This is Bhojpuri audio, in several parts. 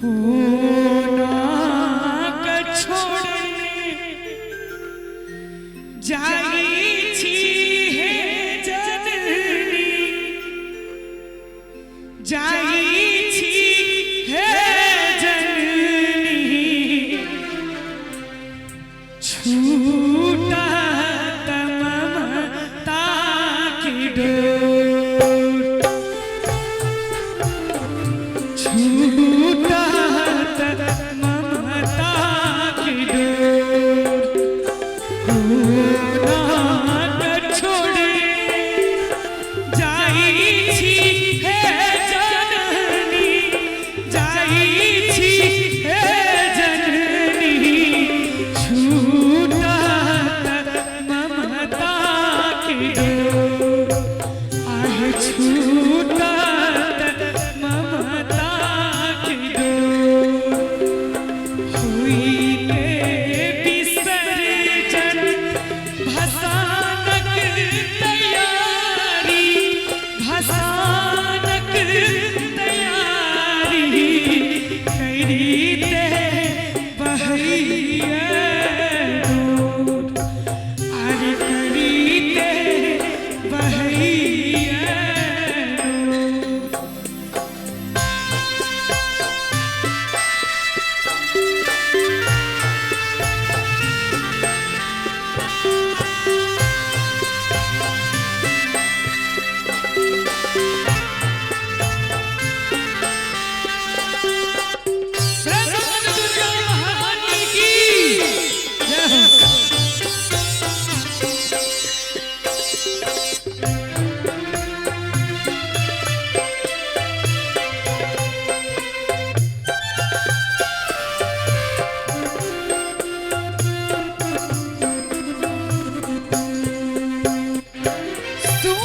कोना के छोड़ने जाई छी हे जननी जाई छी हे जननी छूटा ममता की डोर छूटा ममता की डोर कोना के छोड़े जाई छी हे जननी जाई छी हे जननी छूटा ममता की डोर आह छूटा ममता की डोर हुई के विसर्जन भसानक तैयारी भसानक तैयारी करी दे बहैया डोर आरे करी दे बहैया डोर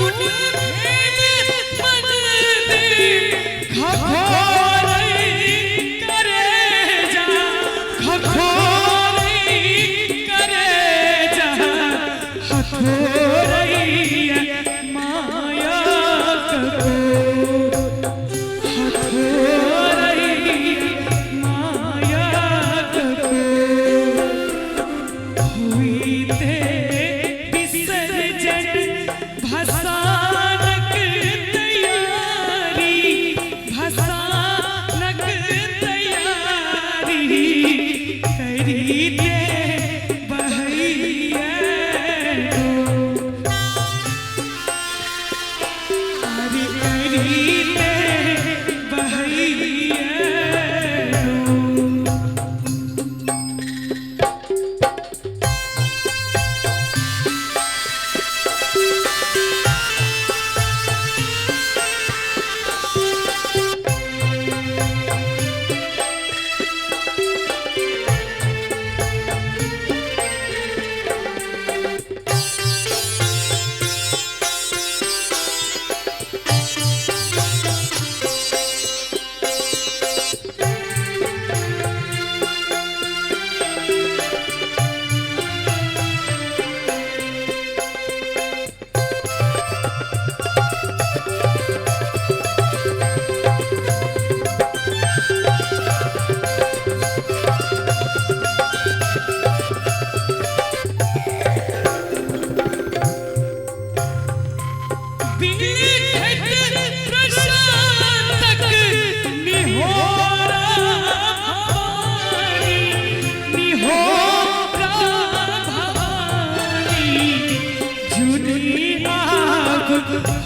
भसानक तैयारी भसानक तैयारी करी दे बहैया डोर आरे करी दे बहैया डोर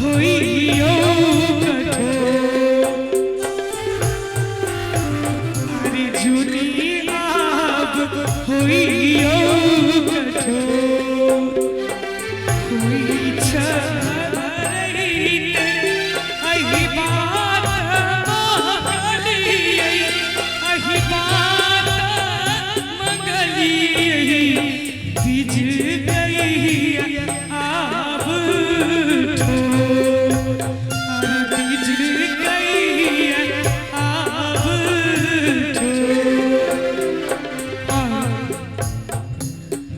हुई